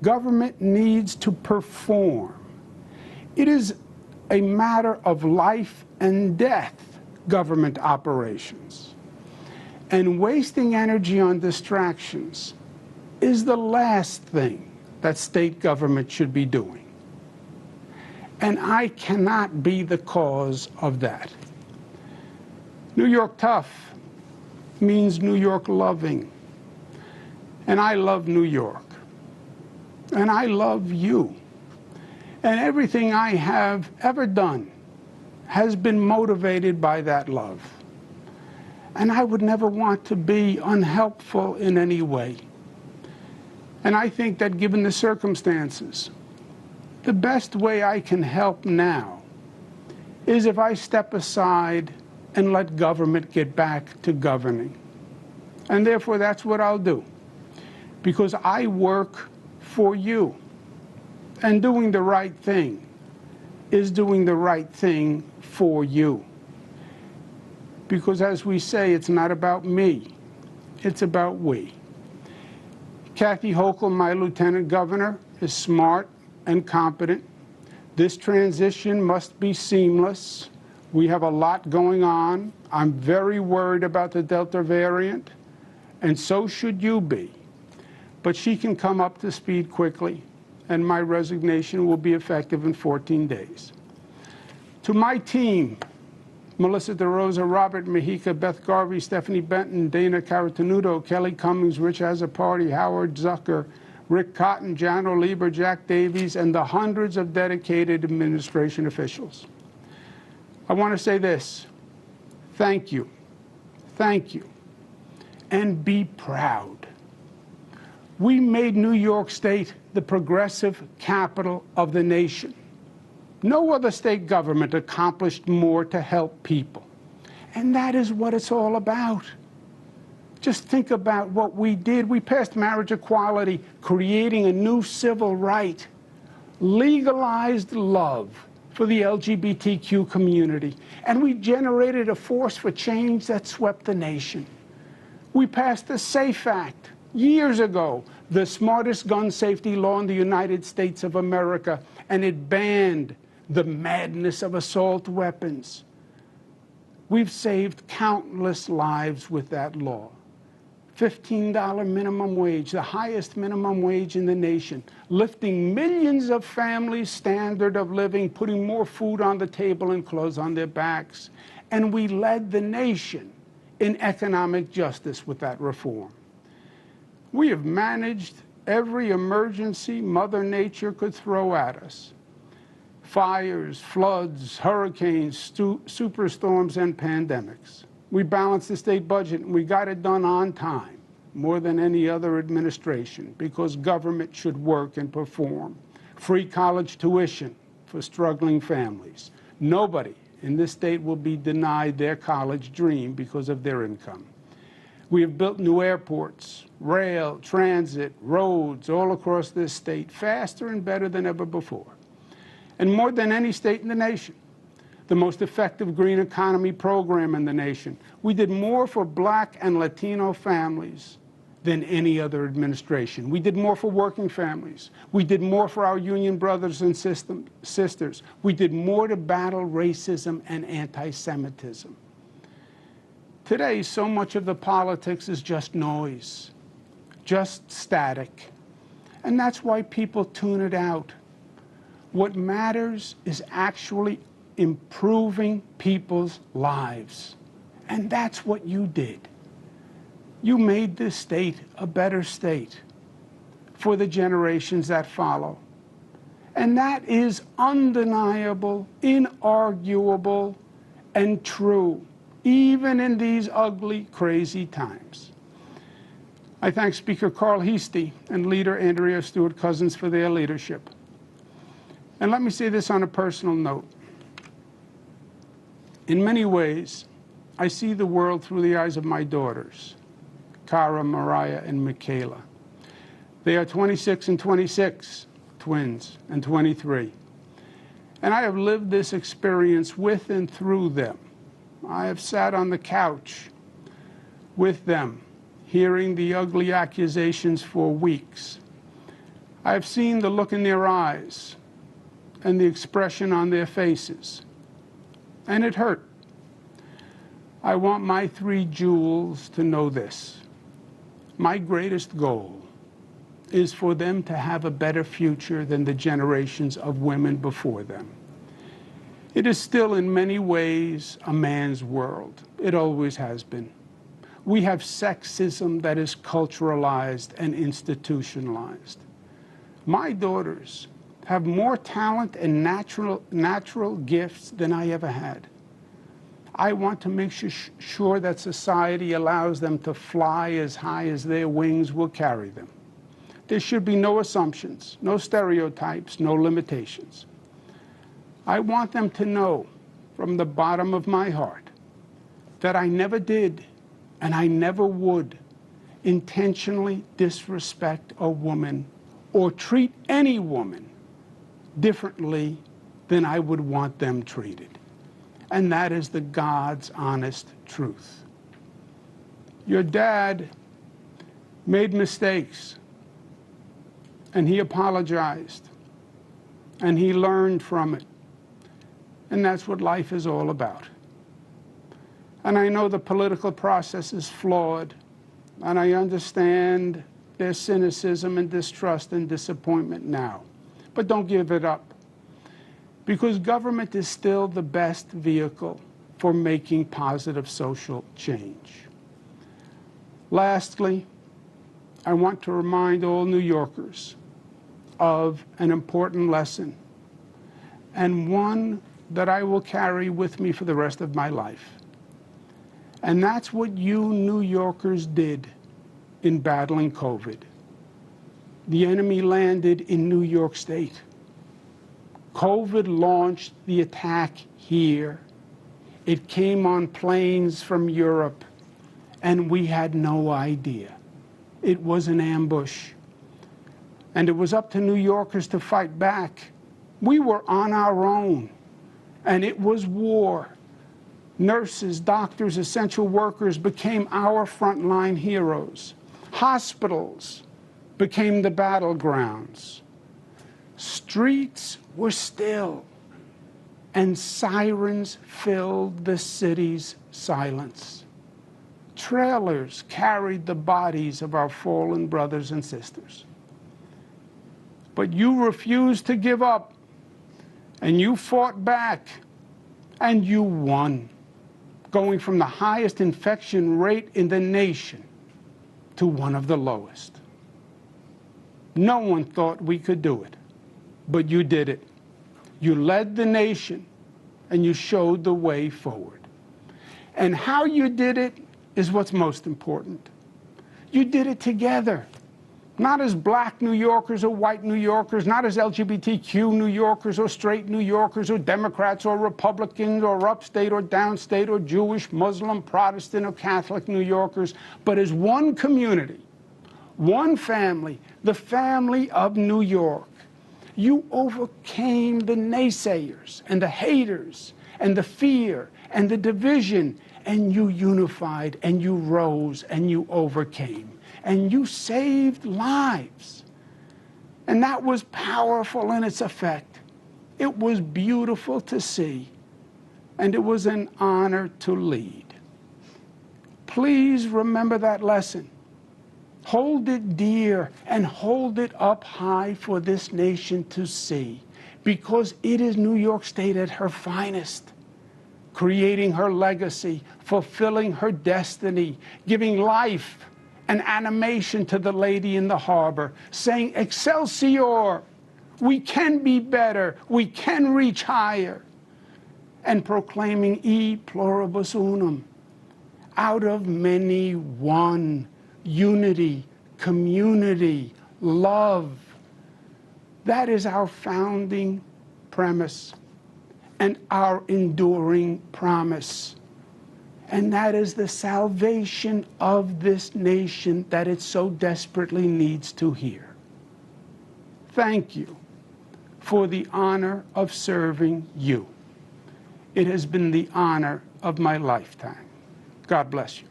Government needs to perform. It is a matter of life and death, government operations. And wasting energy on distractions is the last thing that state government should be doing. And I cannot be the cause of that. New York tough means New York loving. And I love New York. And I love you. And everything I have ever done has been motivated by that love. And I would never want to be unhelpful in any way. And I think that given the circumstances, the best way I can help now is if I step aside and let government get back to governing. And therefore, that's what I'll do. Because I work for you. And doing the right thing is doing the right thing for you. Because as we say, it's not about me, it's about we. Kathy Hochul, my Lieutenant Governor, is smart and competent. This transition must be seamless. We have a lot going on. I'm very worried about the Delta variant, and so should you be. But she can come up to speed quickly, and my resignation will be effective in 14 days. To my team, Melissa DeRosa, Robert Mejica, Beth Garvey, Stephanie Benton, Dana Caratanudo, Kelly Cummings, Rich Azzapardi, Howard Zucker, Rick Cotton, Jan Lieber, Jack Davies, and the hundreds of dedicated administration officials. I want to say this: thank you, and be proud. We made New York State the progressive capital of the nation. No other state government accomplished more to help people. And that is what it's all about. Just think about what we did. We passed marriage equality, creating a new civil right, legalized love for the LGBTQ community, and we generated a force for change that swept the nation. We passed the SAFE Act years ago, the smartest gun safety law in the United States of America, and it banned the madness of assault weapons. We've saved countless lives with that law. $15 minimum wage, the highest minimum wage in the nation, lifting millions of families' standard of living, putting more food on the table and clothes on their backs. And we led the nation in economic justice with that reform. We have managed every emergency Mother Nature could throw at us. Fires, floods, hurricanes, superstorms, and pandemics. We balanced the state budget, and we got it done on time, more than any other administration, because government should work and perform. Free college tuition for struggling families. Nobody in this state will be denied their college dream because of their income. We have built new airports, rail, transit, roads all across this state, faster and better than ever before. And more than any state in the nation. The most effective green economy program in the nation. We did more for Black and Latino families than any other administration. We did more for working families. We did more for our union brothers and sisters. We did more to battle racism and anti-Semitism. Today, so much of the politics is just noise, just static. And that's why people tune it out. What matters is actually improving people's lives. And that's what you did. You made this state a better state for the generations that follow. And that is undeniable, inarguable, and true, even in these ugly, crazy times. I thank Speaker Carl Heastie and Leader Andrea Stewart-Cousins for their leadership. And let me say this on a personal note. In many ways, I see the world through the eyes of my daughters, Cara, Mariah, and Michaela. They are 26 and 26, twins, and 23. And I have lived this experience with and through them. I have sat on the couch with them, hearing the ugly accusations for weeks. I have seen the look in their eyes and the expression on their faces, and it hurt. I want my 3 jewels to know this. My greatest goal is for them to have a better future than the generations of women before them. It is still in many ways a man's world. It always has been. We have sexism that is culturalized and institutionalized. My daughters have more talent and natural gifts than I ever had. I want to make sure that society allows them to fly as high as their wings will carry them. There should be no assumptions, no stereotypes, no limitations. I want them to know from the bottom of my heart that I never did and I never would intentionally disrespect a woman or treat any woman differently than I would want them treated. And that is the God's honest truth. Your dad made mistakes, and he apologized, and he learned from it. And that's what life is all about. And I know the political process is flawed, and I understand there's cynicism and distrust and disappointment now. But don't give it up, because government is still the best vehicle for making positive social change. Lastly, I want to remind all New Yorkers of an important lesson, and one that I will carry with me for the rest of my life. And that's what you New Yorkers did in battling COVID. The enemy landed in New York State. COVID launched the attack here. It came on planes from Europe, and we had no idea. It was an ambush. And it was up to New Yorkers to fight back. We were on our own, and it was war. Nurses, doctors, essential workers became our frontline heroes. Hospitals became the battlegrounds. Streets were still, and sirens filled the city's silence. Trailers carried the bodies of our fallen brothers and sisters. But you refused to give up, and you fought back, and you won, going from the highest infection rate in the nation to one of the lowest. No one thought we could do it, but you did it. You led the nation, and you showed the way forward. And how you did it is what's most important. You did it together, not as black New Yorkers or white New Yorkers, not as LGBTQ New Yorkers or straight New Yorkers or Democrats or Republicans or upstate or downstate or Jewish, Muslim, Protestant or Catholic New Yorkers, but as one community, one family, the family of New York. You overcame the naysayers and the haters and the fear and the division, and you unified and you rose and you overcame and you saved lives. And that was powerful in its effect. It was beautiful to see, and it was an honor to lead. Please remember that lesson. Hold it dear and hold it up high for this nation to see, because it is New York State at her finest, creating her legacy, fulfilling her destiny, giving life and animation to the lady in the harbor, saying, "Excelsior, we can be better, we can reach higher," and proclaiming E pluribus unum, out of many one, unity, community, love. That is our founding premise and our enduring promise. And that is the salvation of this nation that it so desperately needs to hear. Thank you for the honor of serving you. It has been the honor of my lifetime. God bless you.